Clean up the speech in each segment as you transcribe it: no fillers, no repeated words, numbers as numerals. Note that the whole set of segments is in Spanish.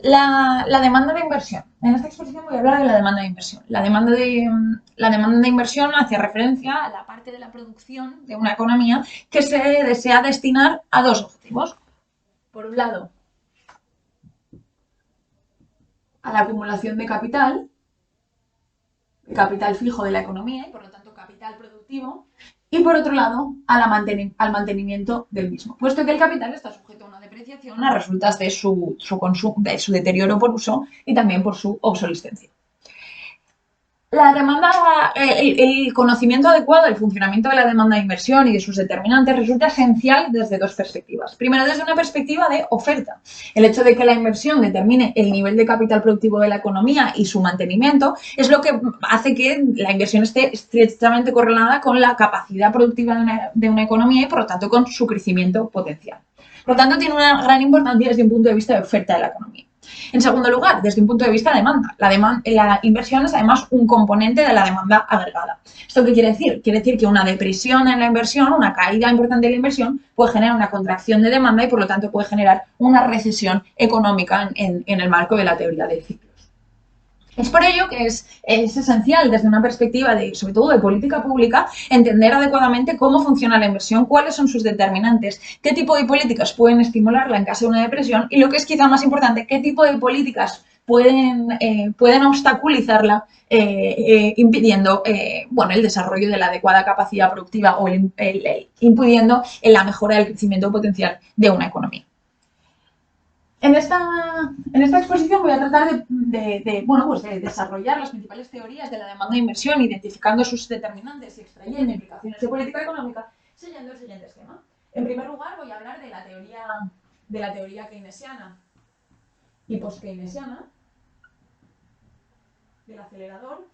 La demanda de inversión. En esta exposición voy a hablar de la demanda de inversión. La demanda de inversión hace referencia a la parte de la producción de una economía que se desea destinar a dos objetivos. Por un lado, a la acumulación de capital fijo de la economía y por lo tanto capital productivo, y por otro lado al mantenimiento del mismo, puesto que el capital está sujeto a una depreciación a resultas de su deterioro por uso y también por su obsolescencia. La demanda, el conocimiento adecuado del funcionamiento de la demanda de inversión y de sus determinantes resulta esencial desde dos perspectivas. Primero, desde una perspectiva de oferta. El hecho de que la inversión determine el nivel de capital productivo de la economía y su mantenimiento es lo que hace que la inversión esté estrechamente correlada con la capacidad productiva de una economía y, por lo tanto, con su crecimiento potencial. Por lo tanto, tiene una gran importancia desde un punto de vista de oferta de la economía. En segundo lugar, desde un punto de vista de demanda. La inversión es además un componente de la demanda agregada. ¿Esto qué quiere decir? Quiere decir que una depresión en la inversión, una caída importante de la inversión, puede generar una contracción de demanda y por lo tanto puede generar una recesión económica en el marco de la teoría de ciclos. Es por ello que es esencial desde una perspectiva sobre todo de política pública, entender adecuadamente cómo funciona la inversión, cuáles son sus determinantes, qué tipo de políticas pueden estimularla en caso de una depresión y, lo que es quizá más importante, qué tipo de políticas pueden obstaculizarla, impidiendo el desarrollo de la adecuada capacidad productiva o impidiendo la mejora del crecimiento potencial de una economía. En esta exposición voy a tratar de desarrollar las principales teorías de la demanda de inversión, identificando sus determinantes y extrayendo implicaciones de política económica, siguiendo el siguiente esquema. En primer lugar, voy a hablar de la teoría keynesiana y post-keynesiana, del acelerador.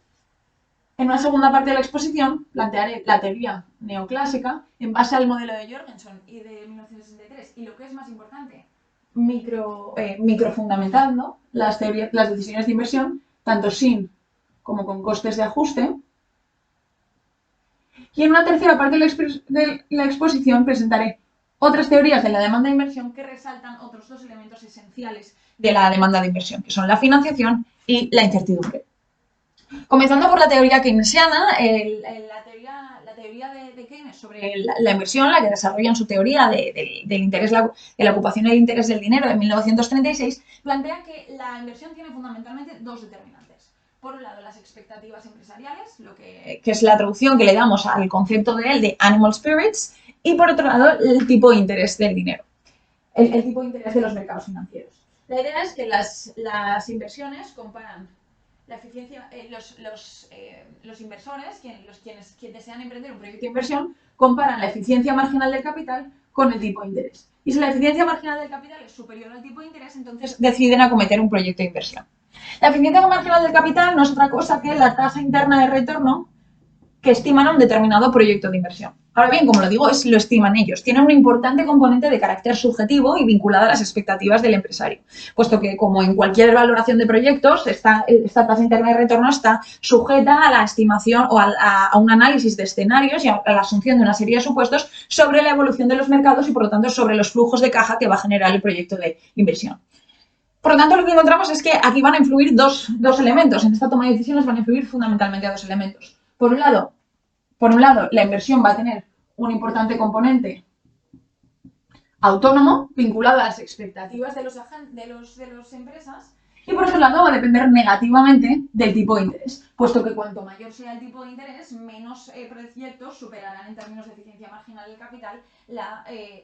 En una segunda parte de la exposición plantearé la teoría neoclásica en base al modelo de Jorgensen y de 1963 y, lo que es más importante, microfundamentando las decisiones de inversión, tanto sin como con costes de ajuste. Y en una tercera parte de la exposición presentaré otras teorías de la demanda de inversión que resaltan otros dos elementos esenciales de la demanda de inversión, que son la financiación y la incertidumbre. Comenzando por la teoría keynesiana, la teoría de Keynes sobre la inversión, la que desarrolla en su teoría de la ocupación y el interés del dinero de 1936, plantea que la inversión tiene fundamentalmente dos determinantes. Por un lado, las expectativas empresariales, que es la traducción que le damos al concepto de animal spirits, y por otro lado, el tipo de interés del dinero, el tipo de interés de los mercados financieros. La idea es que las inversiones comparan la eficiencia, los inversores, quienes desean emprender un proyecto de inversión, comparan la eficiencia marginal del capital con el tipo de interés. Y si la eficiencia marginal del capital es superior al tipo de interés, entonces deciden acometer un proyecto de inversión. La eficiencia marginal del capital no es otra cosa que la tasa interna de retorno que estiman a un determinado proyecto de inversión. Ahora bien, como lo digo, lo estiman ellos. Tiene un importante componente de carácter subjetivo y vinculado a las expectativas del empresario, puesto que, como en cualquier valoración de proyectos, esta tasa interna de retorno está sujeta a la estimación o a un análisis de escenarios y a la asunción de una serie de supuestos sobre la evolución de los mercados y, por lo tanto, sobre los flujos de caja que va a generar el proyecto de inversión. Por lo tanto, lo que encontramos es que aquí van a influir dos elementos. En esta toma de decisiones van a influir fundamentalmente a dos elementos. Por un lado, la inversión va a tener un importante componente autónomo vinculado a las expectativas de las empresas, y por otro lado va a depender negativamente del tipo de interés, puesto que cuanto mayor sea el tipo de interés, menos proyectos superarán en términos de eficiencia marginal del capital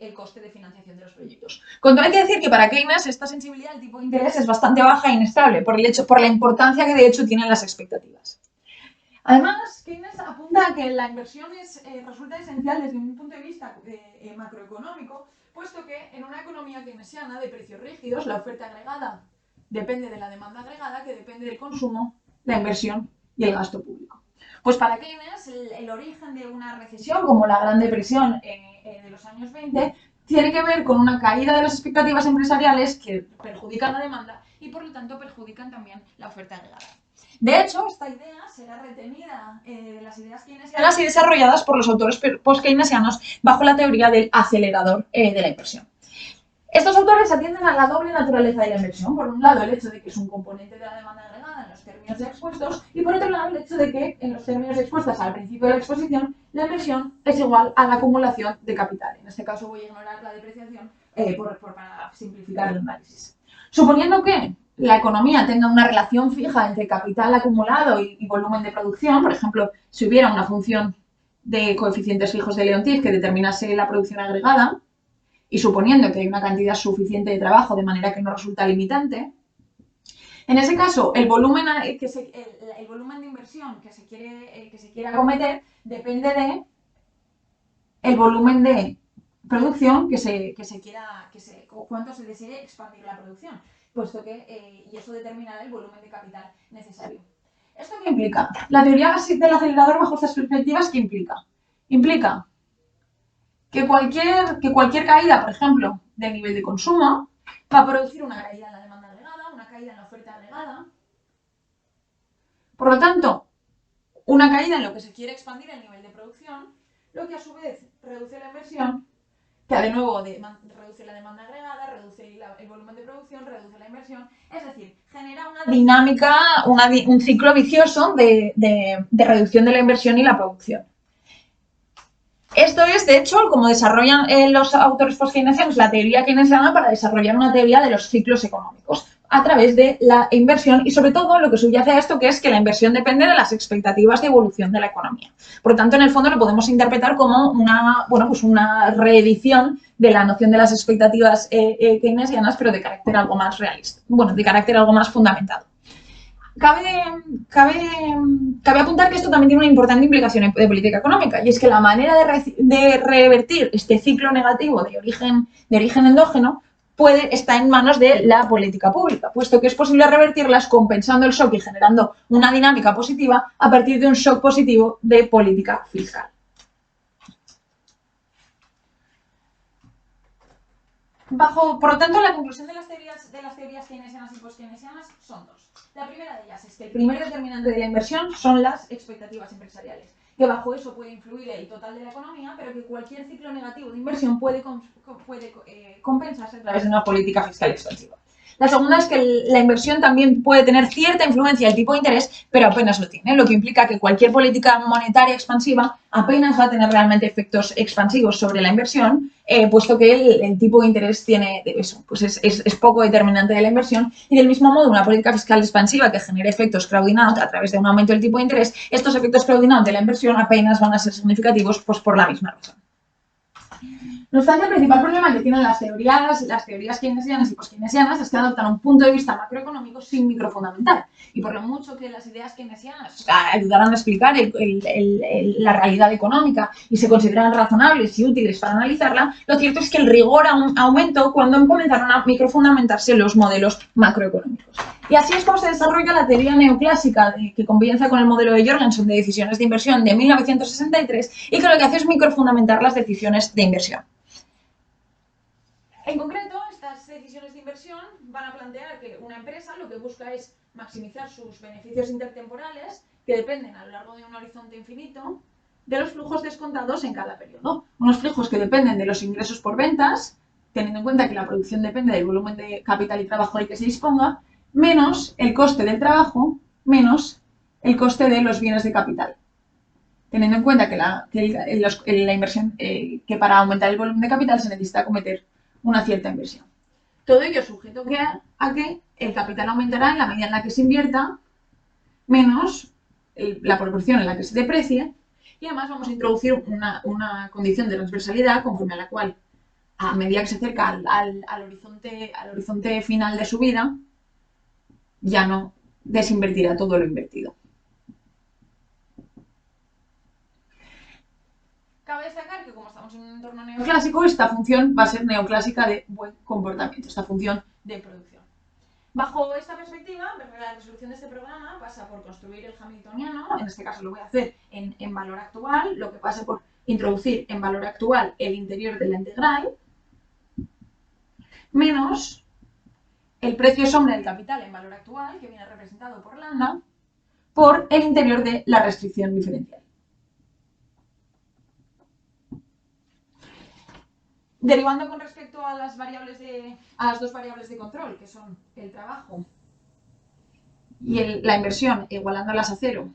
el coste de financiación de los proyectos. Con todo hay que decir que para Keynes esta sensibilidad al tipo de interés es bastante baja e inestable por la importancia que de hecho tienen las expectativas. Además, Keynes apunta a que la inversión resulta esencial desde un punto de vista macroeconómico, puesto que en una economía keynesiana de precios rígidos, la oferta agregada depende de la demanda agregada, que depende del consumo, la inversión y el gasto público. Pues para Keynes, el origen de una recesión como la Gran Depresión de los años 20 tiene que ver con una caída de las expectativas empresariales que perjudican la demanda y, por lo tanto, perjudican también la oferta agregada. De hecho, esta idea será retenida de las ideas keynesianas y desarrolladas por los autores post-keynesianos bajo la teoría del acelerador de la inversión. Estos autores atienden a la doble naturaleza de la inversión. Por un lado, el hecho de que es un componente de la demanda agregada en los términos ya expuestos, y por otro lado, el hecho de que en los términos expuestos al principio de la exposición, la inversión es igual a la acumulación de capital. En este caso voy a ignorar la depreciación para simplificar el análisis. Suponiendo que la economía tenga una relación fija entre capital acumulado y volumen de producción, por ejemplo, si hubiera una función de coeficientes fijos de Leontief que determinase la producción agregada, y suponiendo que hay una cantidad suficiente de trabajo de manera que no resulta limitante, en ese caso el volumen de inversión que se quiere acometer depende de el volumen de producción cuánto se desee expandir la producción, puesto que y eso determinará el volumen de capital necesario. ¿Esto qué implica? La teoría del acelerador bajo estas perspectivas, ¿qué implica? Implica que cualquier caída, por ejemplo, del nivel de consumo, va a producir una caída en la demanda agregada, una caída en la oferta agregada. Por lo tanto, una caída en lo que se quiere expandir el nivel de producción, lo que a su vez reduce la inversión, que de nuevo reduce la demanda agregada, reduce el volumen de producción, reduce la inversión, es decir, genera una dinámica, un ciclo vicioso de reducción de la inversión y la producción. Esto es, de hecho, como desarrollan los autores post-keynesianos la teoría keynesiana para desarrollar una teoría de los ciclos económicos a través de la inversión y, sobre todo, lo que subyace a esto, que es que la inversión depende de las expectativas de evolución de la economía. Por lo tanto, en el fondo lo podemos interpretar como una reedición de la noción de las expectativas keynesianas, pero de carácter algo más realista, de carácter algo más fundamentado. Cabe apuntar que esto también tiene una importante implicación de política económica, y es que la manera de revertir este ciclo negativo de origen endógeno está en manos de la política pública, puesto que es posible revertirlas compensando el shock y generando una dinámica positiva a partir de un shock positivo de política fiscal. Por lo tanto, la conclusión de las teorías keynesianas y post-keynesianas son dos. La primera de ellas es que el primer determinante de la inversión son las expectativas empresariales, que bajo eso puede influir el total de la economía, pero que cualquier ciclo negativo de inversión puede compensarse a través de una política fiscal expansiva. La segunda es que la inversión también puede tener cierta influencia del tipo de interés, pero apenas lo tiene, lo que implica que cualquier política monetaria expansiva apenas va a tener realmente efectos expansivos sobre la inversión, puesto que el tipo de interés tiene eso, pues es poco determinante de la inversión, y del mismo modo una política fiscal expansiva que genere efectos crowding out a través de un aumento del tipo de interés, estos efectos crowding out de la inversión apenas van a ser significativos, pues por la misma razón. No obstante, el principal problema que tienen las teorías keynesianas y post-keynesianas es que adoptan un punto de vista macroeconómico sin microfundamental. Y por lo mucho que las ideas keynesianas ayudaran a explicar la realidad económica y se consideran razonables y útiles para analizarla, lo cierto es que el rigor aumentó cuando comenzaron a microfundamentarse los modelos macroeconómicos. Y así es como se desarrolla la teoría neoclásica que comienza con el modelo de Jorgensen de decisiones de inversión de 1963 y que lo que hace es microfundamentar las decisiones de inversión. En concreto, estas decisiones de inversión van a plantear que una empresa lo que busca es maximizar sus beneficios intertemporales, que dependen a lo largo de un horizonte infinito, de los flujos descontados en cada periodo. Unos flujos que dependen de los ingresos por ventas, teniendo en cuenta que la producción depende del volumen de capital y trabajo del que se disponga, menos el coste del trabajo, menos el coste de los bienes de capital. Teniendo en cuenta que la inversión, que para aumentar el volumen de capital se necesita acometer una cierta inversión. Todo ello sujeto a que el capital aumentará en la medida en la que se invierta, menos la proporción en la que se deprecie, y además vamos a introducir una condición de transversalidad conforme a la cual, a medida que se acerca al horizonte final de su vida, ya no desinvertirá todo lo invertido. Cabe destacar que como estamos en un entorno neoclásico, esta función va a ser neoclásica de buen comportamiento, esta función de producción. Bajo esta perspectiva, la resolución de este programa pasa por construir el hamiltoniano, en este caso lo voy a hacer en valor actual, lo que pasa por introducir en valor actual el interior de la integral, menos el precio sombra del capital en valor actual, que viene representado por lambda, por el interior de la restricción diferencial. Derivando con respecto a las dos variables de control, que son el trabajo y la inversión, igualándolas a cero,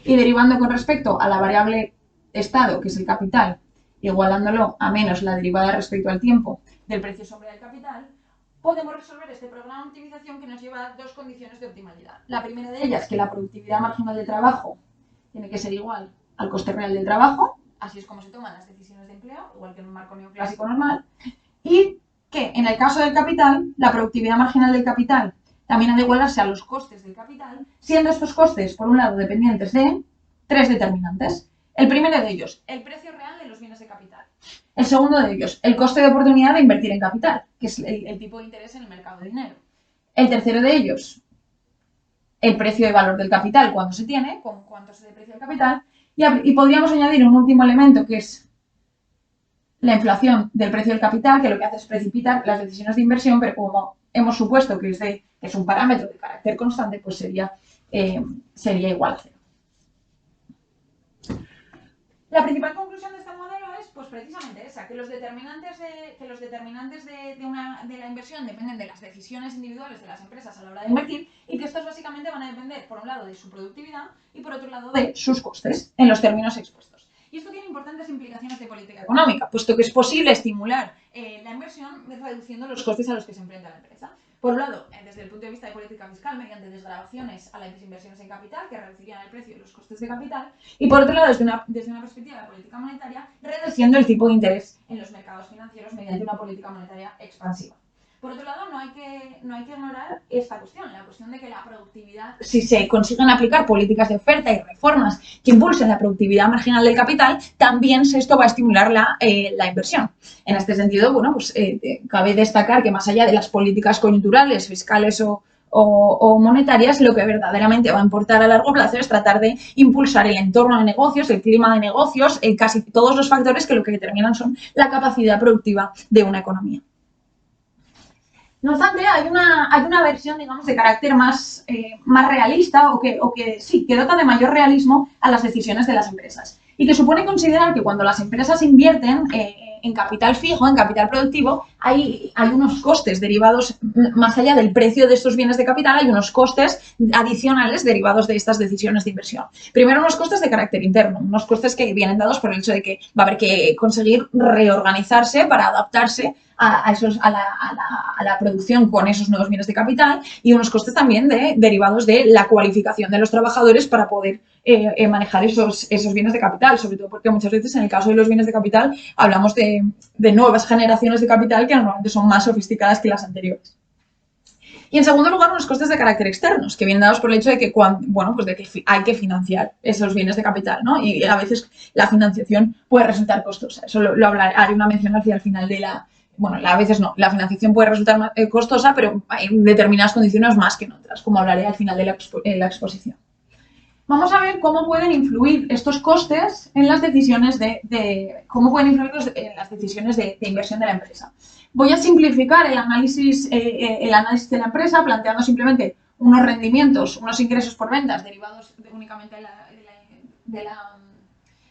y derivando con respecto a la variable estado, que es el capital, igualándolo a menos la derivada respecto al tiempo del precio sombra del capital, podemos resolver este programa de optimización que nos lleva a dos condiciones de optimalidad. La primera de ellas, que la productividad marginal de trabajo tiene que ser igual al coste real del trabajo, así es como se toman las decisiones de empleo, igual que en un marco neoclásico normal, y que en el caso del capital, la productividad marginal del capital también ha de igualarse a los costes del capital, siendo estos costes, por un lado, dependientes de tres determinantes. El primero de ellos, el precio real de los bienes de capital. El segundo de ellos, el coste de oportunidad de invertir en capital, que es el tipo de interés en el mercado de dinero. El tercero de ellos, el precio de valor del capital, cuando se tiene, con cuánto se deprecia el capital. Y podríamos añadir un último elemento, que es la inflación del precio del capital, que lo que hace es precipitar las decisiones de inversión, pero como hemos supuesto que es un parámetro de carácter constante, pues sería igual a cero. La principal conclusión de este modelo es, pues precisamente esa, que los determinantes de la inversión dependen de las decisiones individuales de las empresas a la hora de invertir y que estos básicamente van a depender, por un lado, de su productividad y por otro lado, de sus costes en los términos expuestos. Y esto tiene importantes implicaciones de política económica, puesto que es posible estimular la inversión reduciendo los costes a los que se enfrenta la empresa. Por un lado, desde el punto de vista de política fiscal, mediante desgravaciones a las inversiones en capital, que reducirían el precio y los costes de capital, y por otro lado, desde una perspectiva de política monetaria, reduciendo el tipo de interés en los mercados financieros mediante una política monetaria expansiva. Por otro lado, no hay que ignorar esta cuestión, la cuestión de que la productividad, si se consiguen aplicar políticas de oferta y reformas que impulsen la productividad marginal del capital, también esto va a estimular la inversión. En este sentido, bueno, pues cabe destacar que más allá de las políticas coyunturales, fiscales o monetarias, lo que verdaderamente va a importar a largo plazo es tratar de impulsar el entorno de negocios, el clima de negocios, casi todos los factores que lo que determinan son la capacidad productiva de una economía. No obstante, hay una versión, digamos, de carácter más realista o que dota de mayor realismo a las decisiones de las empresas y que supone considerar que cuando las empresas invierten en capital fijo, en capital productivo, hay unos costes derivados, más allá del precio de estos bienes de capital, hay unos costes adicionales derivados de estas decisiones de inversión. Primero, unos costes de carácter interno, unos costes que vienen dados por el hecho de que va a haber que conseguir reorganizarse para adaptarse a la producción con esos nuevos bienes de capital y unos costes también derivados de la cualificación de los trabajadores para poder manejar esos bienes de capital, sobre todo porque muchas veces en el caso de los bienes de capital hablamos de nuevas generaciones de capital que normalmente son más sofisticadas que las anteriores. Y en segundo lugar, unos costes de carácter externos, que vienen dados por el hecho de que, hay que financiar esos bienes de capital, ¿no? Y a veces la financiación puede resultar costosa. Eso lo haré una mención hacia el final de a veces no, la financiación puede resultar más costosa, pero en determinadas condiciones más que en otras, como hablaré al final de la exposición. Vamos a ver cómo pueden influir estos costes en las decisiones en las decisiones de inversión de la empresa. Voy a simplificar el análisis de la empresa planteando simplemente unos rendimientos, unos ingresos por ventas derivados únicamente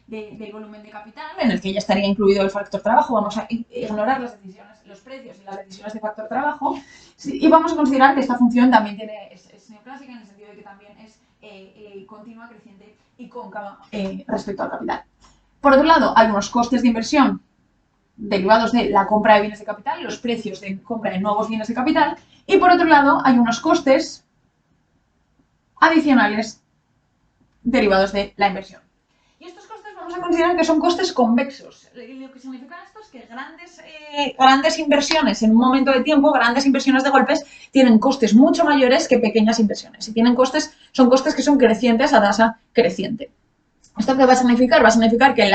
del volumen de capital, en el que ya estaría incluido el factor trabajo. Vamos a ignorar las decisiones, los precios y las decisiones de factor trabajo y vamos a considerar que esta función también es neoclásica en el sentido de que también es continua, creciente y cóncava respecto al capital. Por otro lado, hay unos costes de inversión derivados de la compra de bienes de capital, los precios de compra de nuevos bienes de capital, y por otro lado, hay unos costes adicionales derivados de la inversión. Y estos costes vamos a considerar que son costes convexos. Lo que significa esto es que grandes inversiones en un momento de tiempo, grandes inversiones de golpes, tienen costes mucho mayores que pequeñas inversiones. Y son costes que son crecientes a tasa creciente. ¿Esto qué va a significar? Va a significar que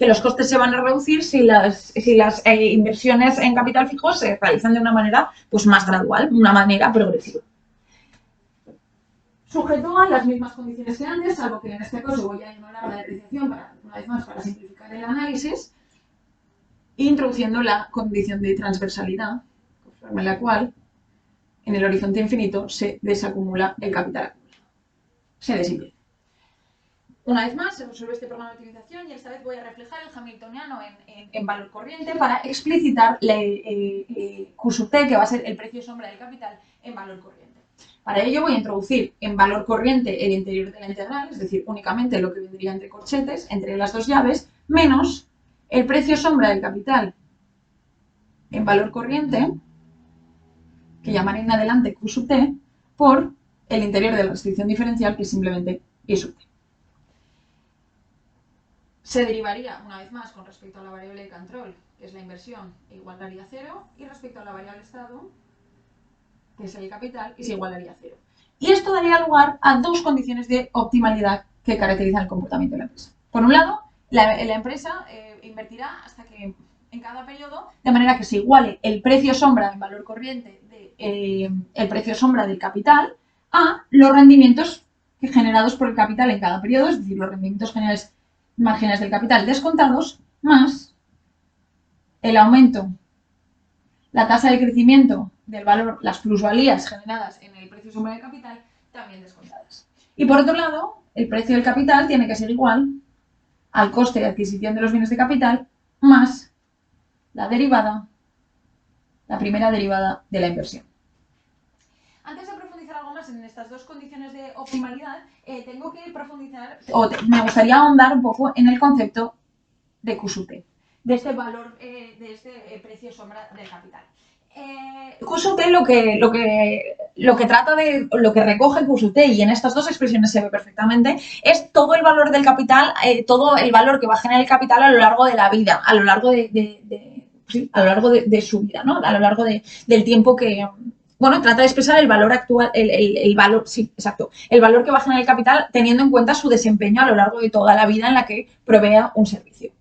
los costes se van a reducir si las inversiones en capital fijo se realizan de una manera más gradual, una manera progresiva. Sujeto a las mismas condiciones que antes, salvo que en este caso voy a ignorar la depreciación una vez más para simplificar el análisis, introduciendo la condición de transversalidad, conforme la cual en el horizonte infinito se desacumula el capital acumulado. Se desinvierte. Una vez más, se resuelve este programa de optimización y esta vez voy a reflejar el hamiltoniano en valor corriente para explicitar Q sub t, que va a ser el precio sombra del capital, en valor corriente. Para ello voy a introducir en valor corriente el interior de la integral, es decir, únicamente lo que vendría entre corchetes, entre las dos llaves, menos el precio sombra del capital en valor corriente, que llamaré en adelante Q sub t, por el interior de la restricción diferencial, que es simplemente I sub t. Se derivaría, una vez más, con respecto a la variable de control, que es la inversión, e igualaría a 0, y respecto a la variable estado, que es el capital, y se igualaría a 0. Y esto daría lugar a dos condiciones de optimalidad que caracterizan el comportamiento de la empresa. Por un lado, la empresa invertirá hasta que en cada periodo, de manera que se iguale el precio sombra en valor corriente el precio sombra del capital a los rendimientos generados por el capital en cada periodo, es decir, los rendimientos generales márgenes del capital descontados, más el aumento, la tasa de crecimiento del valor, las plusvalías generadas en el precio sombra del capital, también descontadas. Y por otro lado, el precio del capital tiene que ser igual al coste de adquisición de los bienes de capital más la derivada, la primera derivada de la inversión. Antes de profundizar algo más en estas dos condiciones de optimalidad, tengo que profundizar, me gustaría ahondar un poco en el concepto de Q sub t, de este valor, de este precio sombra del capital. Q sub t lo que trata de, lo que recoge Q sub t, y en estas dos expresiones se ve perfectamente, es todo el valor del capital, todo el valor que va a generar el capital a lo largo de la vida, a lo largo de su vida, ¿no? A lo largo del tiempo que, bueno, trata de expresar el valor actual, el valor, sí, exacto, el valor que va a generar el capital teniendo en cuenta su desempeño a lo largo de toda la vida en la que provea un servicio.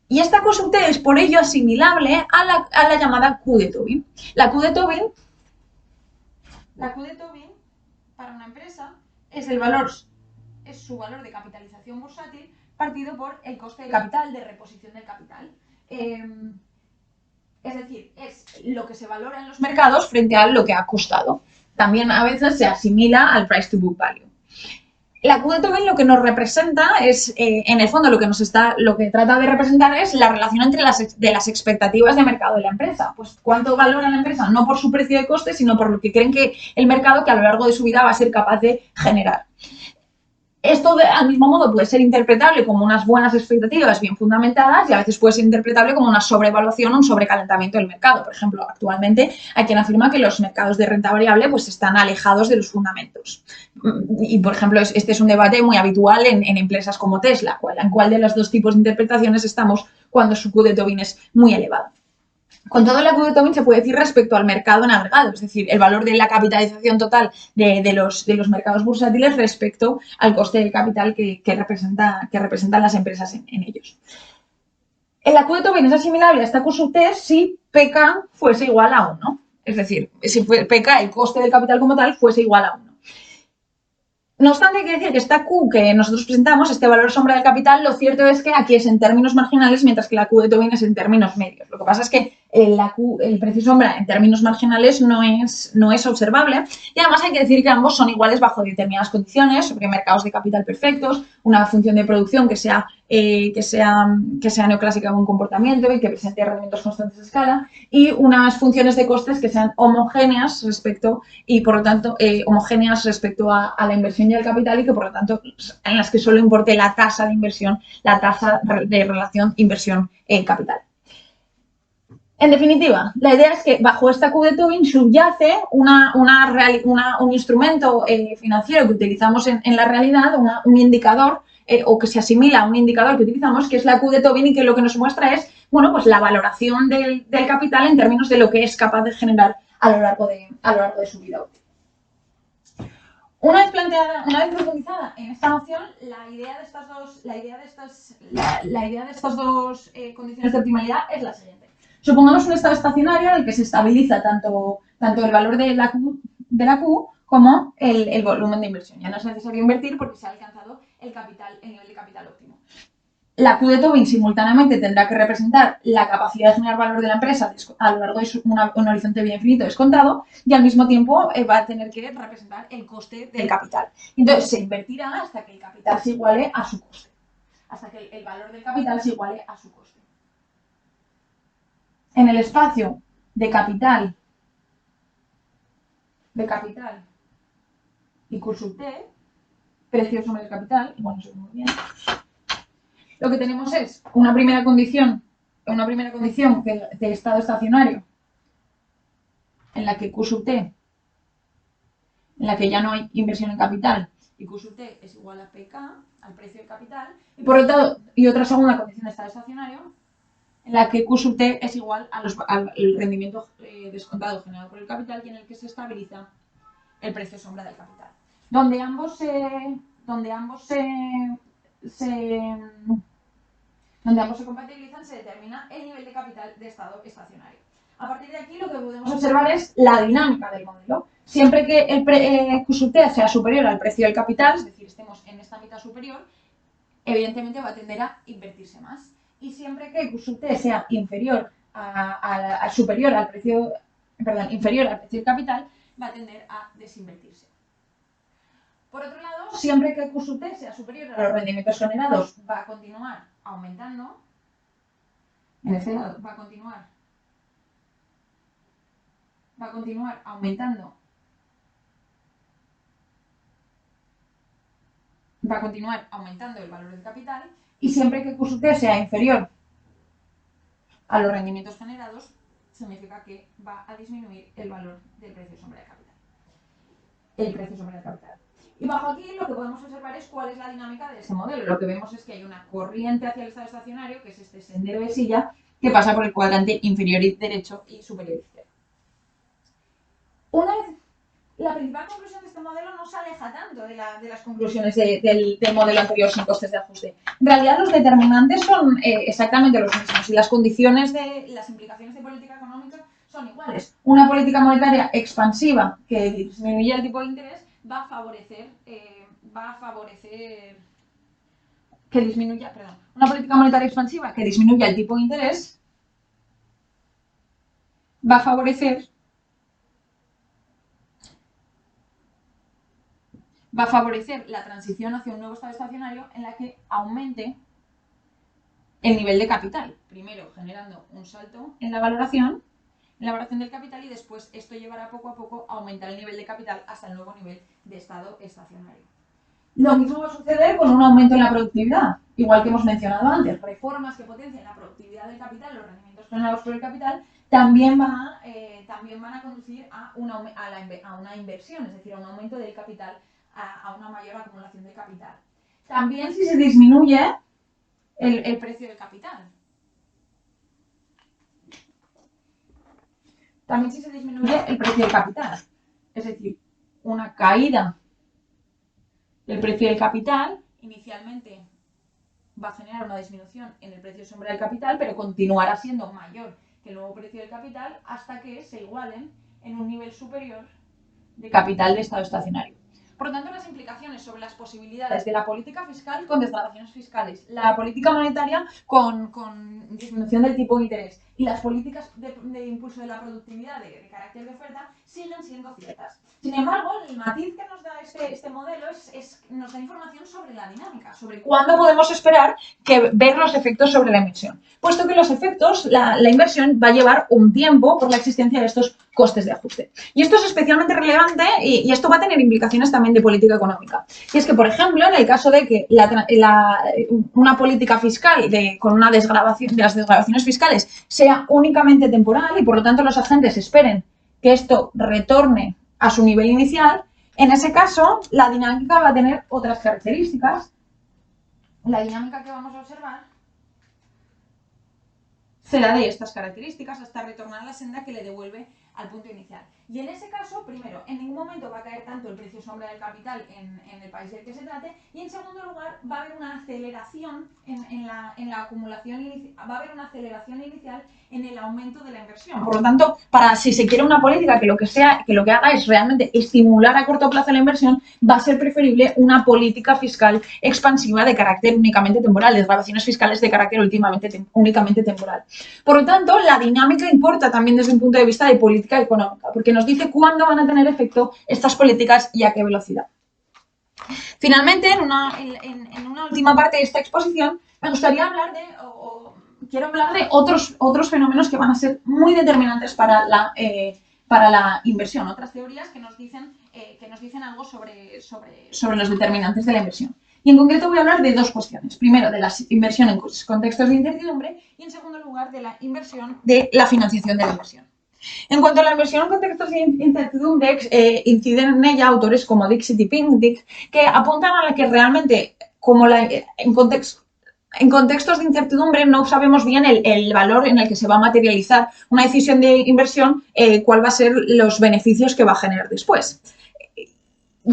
Y esta Q sub t es por ello asimilable a la llamada Q de Tobin. La Q de Tobin, para una empresa, es su valor de capitalización bursátil partido por el coste de capital, de reposición del capital. Es decir, es lo que se valora en los mercados frente a lo que ha costado. También a veces se asimila al price to book value. La Q de Tobin lo que nos representa es, en el fondo, lo que trata de representar es la relación entre las expectativas de mercado de la empresa. Pues cuánto valora la empresa, no por su precio de coste, sino por lo que creen que el mercado, que a lo largo de su vida va a ser capaz de generar. Esto, al mismo modo, puede ser interpretable como unas buenas expectativas bien fundamentadas y a veces puede ser interpretable como una sobrevaluación o un sobrecalentamiento del mercado. Por ejemplo, actualmente hay quien afirma que los mercados de renta variable pues, están alejados de los fundamentos. Y, por ejemplo, este es un debate muy habitual en empresas como Tesla, en cuál de los dos tipos de interpretaciones estamos cuando su Q de Tobin es muy elevado. Con todo, la Q de Tobin se puede decir respecto al mercado en agregado, es decir, el valor de la capitalización total de los mercados bursátiles respecto al coste del capital que representan las empresas en ellos. La Q de Tobin es asimilable a esta Q sub t si PK fuese igual a 1, es decir, si PK, el coste del capital como tal, fuese igual a 1. No obstante, hay que decir que esta Q que nosotros presentamos, este valor sombra del capital, lo cierto es que aquí es en términos marginales, mientras que la Q de Tobin es en términos medios. Lo que pasa es que el precio sombra en términos marginales no es observable, y además hay que decir que ambos son iguales bajo determinadas condiciones, sobre mercados de capital perfectos, una función de producción que sea neoclásica en un comportamiento y que presente rendimientos constantes de escala, y unas funciones de costes que sean homogéneas respecto a la inversión y al capital, y que por lo tanto en las que solo importe la tasa de inversión, la tasa de relación inversión-capital. En definitiva, la idea es que bajo esta Q de Tobin subyace un instrumento financiero que utilizamos en la realidad, un indicador, o que se asimila a un indicador que utilizamos, que es la Q de Tobin, y que lo que nos muestra es, bueno, pues la valoración del capital en términos de lo que es capaz de generar a lo largo de su vida útil. Una vez profundizada en esta noción, la idea de estas dos condiciones de optimalidad es la siguiente. Supongamos un estado estacionario en el que se estabiliza tanto el valor de la Q como el volumen de inversión. Ya no es necesario invertir porque se ha alcanzado el nivel de capital óptimo. La Q de Tobin simultáneamente tendrá que representar la capacidad de generar valor de la empresa a lo largo de un horizonte de vida infinito descontado y al mismo tiempo va a tener que representar el coste del capital. Entonces se invertirá hasta que el capital se iguale a su coste, hasta que el valor del capital se iguale a su coste. En el espacio de capital y Q sub T, precio sobre el capital, bueno, eso es muy bien. Lo que tenemos es una primera condición de estado estacionario en la que Q sub T, en la que ya no hay inversión en capital, y Q sub T es igual a PK, al precio del capital, y por lo tanto, y otra segunda condición de estado estacionario, en la que Q sub T es igual al rendimiento descontado generado por el capital y en el que se estabiliza el precio sombra del capital. Donde ambos se compatibilizan, se determina el nivel de capital de estado estacionario. A partir de aquí, lo que podemos observar es la dinámica del modelo. Siempre que el Q sub T sea superior al precio del capital, es decir, estemos en esta mitad superior, evidentemente va a tender a invertirse más. Y siempre que Q sub T sea inferior al precio del capital, va a tender a desinvertirse. Por otro lado, siempre que Q sub T sea superior a los rendimientos generados, va a continuar aumentando. En este lado va a continuar aumentando. Va a continuar aumentando el valor del capital y siempre que Q sub T sea inferior a los rendimientos generados, significa que va a disminuir el valor del precio sobre el capital. Y bajo aquí lo que podemos observar es cuál es la dinámica de este modelo. Lo que vemos es que hay una corriente hacia el estado estacionario, que es este sendero de silla, que pasa por el cuadrante inferior derecho y superior izquierdo. La principal conclusión de este modelo no se aleja tanto de las conclusiones del modelo anterior sin costes de ajuste. En realidad los determinantes son exactamente los mismos y las condiciones las implicaciones de política económica son iguales. Una política monetaria expansiva que disminuye el tipo de interés va a favorecer una política monetaria expansiva que disminuya el tipo de interés va a favorecer la transición hacia un nuevo estado estacionario en la que aumente el nivel de capital, primero generando un salto en la valoración del capital y después esto llevará poco a poco a aumentar el nivel de capital hasta el nuevo nivel de estado estacionario. Lo mismo va a suceder con un aumento en la productividad, igual que hemos mencionado antes. Reformas que potencien la productividad del capital, los rendimientos generados por el capital, también van a conducir a una inversión, es decir, a un aumento del capital, a una mayor acumulación de capital. También si se disminuye el precio del capital. Es decir, una caída del precio del capital, inicialmente va a generar una disminución en el precio sombra del capital, pero continuará siendo mayor que el nuevo precio del capital hasta que se igualen en un nivel superior de capital de estado estacionario. Por lo tanto, las implicaciones sobre las posibilidades de la política fiscal con desgravaciones fiscales, la política monetaria con disminución del tipo de interés y las políticas de impulso de la productividad de carácter de oferta siguen siendo ciertas. Sin embargo, el matiz que nos da este modelo nos da información sobre la dinámica, sobre cuándo podemos esperar ver los efectos sobre la inversión. Puesto que los efectos, la inversión va a llevar un tiempo por la existencia de estos costes de ajuste. Y esto es especialmente relevante y esto va a tener implicaciones también de política económica. Y es que, por ejemplo, en el caso de que una política fiscal con una desgravación de las desgravaciones fiscales sea únicamente temporal y por lo tanto los agentes esperen que esto retorne a su nivel inicial, en ese caso la dinámica va a tener otras características. La dinámica que vamos a observar se la dé estas características hasta retornar a la senda que le devuelve al punto inicial. Y en ese caso, primero, en ningún momento va a caer tanto el precio sombra del capital en el país del que se trate, y en segundo lugar va a haber una aceleración en la acumulación, va a haber una aceleración inicial en el aumento de la inversión. Por lo tanto, para si se quiere una política que lo que haga es realmente estimular a corto plazo la inversión, va a ser preferible una política fiscal expansiva de carácter únicamente temporal, desgravaciones fiscales de carácter únicamente temporal. Por lo tanto, la dinámica importa también desde un punto de vista de política económica, porque nos dice cuándo van a tener efecto estas políticas y a qué velocidad. Finalmente, en una última parte de esta exposición, me gustaría hablar quiero hablar de otros fenómenos que van a ser muy determinantes para la inversión, otras teorías que nos dicen algo sobre los determinantes de la inversión. Y en concreto voy a hablar de dos cuestiones. Primero, de la inversión en contextos de incertidumbre y, en segundo lugar, de la inversión de la financiación de la inversión. En cuanto a la inversión en contextos de incertidumbre, inciden en ella autores como Dixit y Pindick, que apuntan a la que realmente, en contextos de incertidumbre no sabemos bien el valor en el que se va a materializar una decisión de inversión, cuál va a ser los beneficios que va a generar después. Y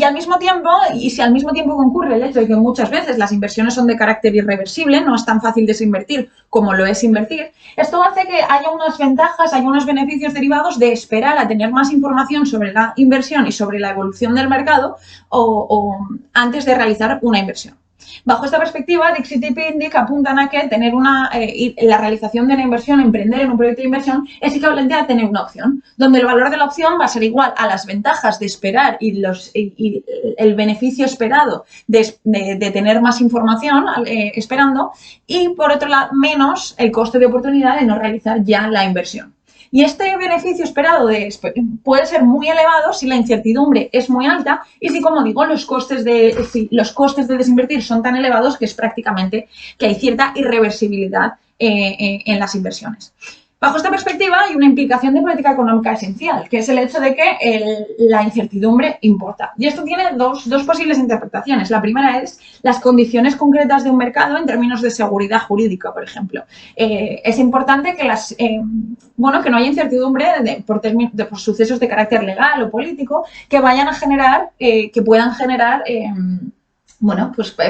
si al mismo tiempo concurre el hecho de que muchas veces las inversiones son de carácter irreversible, no es tan fácil desinvertir como lo es invertir, esto hace que haya unas ventajas, haya unos beneficios derivados de esperar a tener más información sobre la inversión y sobre la evolución del mercado o antes de realizar una inversión. Bajo esta perspectiva, Dixit y Pindick apuntan a que la realización de una inversión, emprender en un proyecto de inversión, es equivalente a tener una opción, donde el valor de la opción va a ser igual a las ventajas de esperar y el beneficio esperado de tener más información esperando, y por otro lado, menos el coste de oportunidad de no realizar ya la inversión. Y este beneficio esperado puede ser muy elevado si la incertidumbre es muy alta y si, como digo, los costes de desinvertir son tan elevados que es prácticamente que hay cierta irreversibilidad en las inversiones. Bajo esta perspectiva hay una implicación de política económica esencial, que es el hecho de que la incertidumbre importa. Y esto tiene dos posibles interpretaciones. La primera es las condiciones concretas de un mercado en términos de seguridad jurídica, por ejemplo. Es importante que que no haya incertidumbre por sucesos de carácter legal o político que vayan a generar, que puedan generar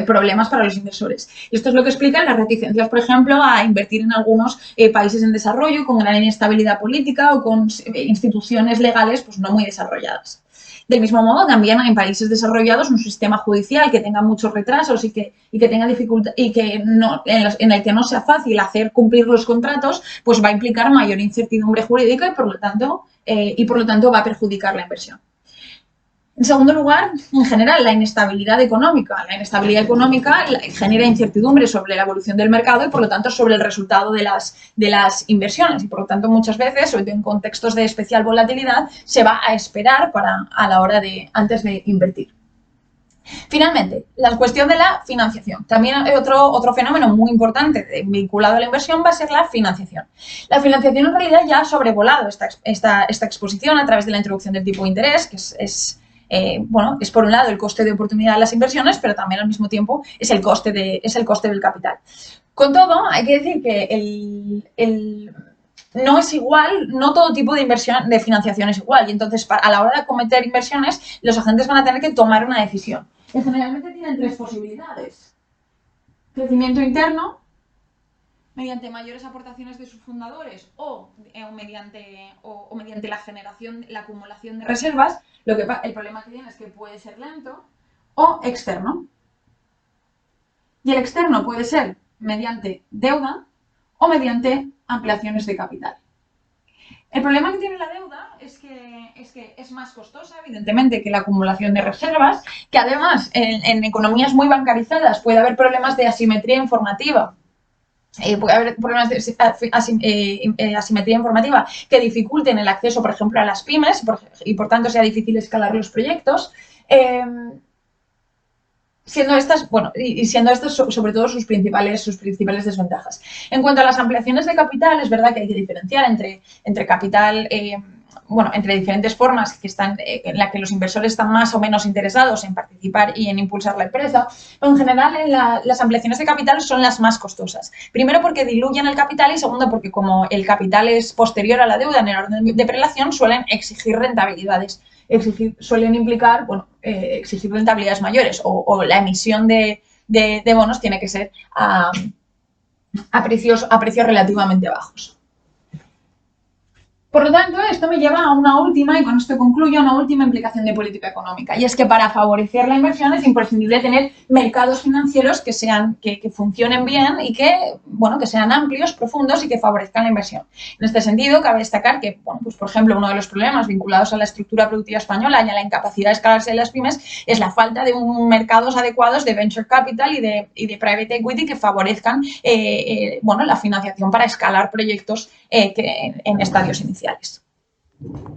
problemas para los inversores. Y esto es lo que explican las reticencias, por ejemplo, a invertir en algunos países en desarrollo con gran inestabilidad política o con instituciones legales pues no muy desarrolladas. Del mismo modo, también en países desarrollados un sistema judicial que tenga muchos retrasos y que tenga dificultad y en el que no sea fácil hacer cumplir los contratos, pues va a implicar mayor incertidumbre jurídica y por lo tanto va a perjudicar la inversión. En segundo lugar, en general, la inestabilidad económica. La inestabilidad económica genera incertidumbre sobre la evolución del mercado y, por lo tanto, sobre el resultado de las inversiones. Y, por lo tanto, muchas veces, sobre todo en contextos de especial volatilidad, se va a esperar antes de invertir. Finalmente, la cuestión de la financiación. También otro fenómeno muy importante vinculado a la inversión va a ser la financiación. La financiación, en realidad, ya ha sobrevolado esta exposición a través de la introducción del tipo de interés, que es por un lado el coste de oportunidad de las inversiones, pero también al mismo tiempo es el coste del capital. Con todo, hay que decir que no es igual, no todo tipo de inversión, de financiación es igual, y entonces a la hora de acometer inversiones, los agentes van a tener que tomar una decisión. Y generalmente tienen tres posibilidades: crecimiento interno, mediante mayores aportaciones de sus fundadores o mediante la acumulación de reservas. El problema que tiene es que puede ser lento, o externo. Y el externo puede ser mediante deuda o mediante ampliaciones de capital. El problema que tiene la deuda es que es más costosa, evidentemente, que la acumulación de reservas, que además en economías muy bancarizadas puede haber problemas de asimetría informativa. Puede haber problemas de asimetría informativa que dificulten el acceso, por ejemplo, a las pymes y, por tanto, sea difícil escalar los proyectos. Siendo estas sobre todo sus principales desventajas. En cuanto a las ampliaciones de capital, es verdad que hay que diferenciar entre capital bueno, entre diferentes formas que están, en la que los inversores están más o menos interesados en participar y en impulsar la empresa, pero en general las ampliaciones de capital son las más costosas. Primero porque diluyen el capital y segundo porque como el capital es posterior a la deuda en el orden de prelación, suelen exigir rentabilidades. Suelen implicar, bueno, exigir rentabilidades mayores o la emisión de bonos tiene que ser a precios relativamente bajos. Por lo tanto, esto me lleva a una última, y con esto concluyo, una última implicación de política económica. Y es que para favorecer la inversión es imprescindible tener mercados financieros que funcionen bien y que sean amplios, profundos y que favorezcan la inversión. En este sentido, cabe destacar que, bueno, pues por ejemplo, uno de los problemas vinculados a la estructura productiva española y a la incapacidad de escalarse de las pymes es la falta de mercados adecuados de venture capital y de private equity que favorezcan la financiación para escalar proyectos en estadios iniciales.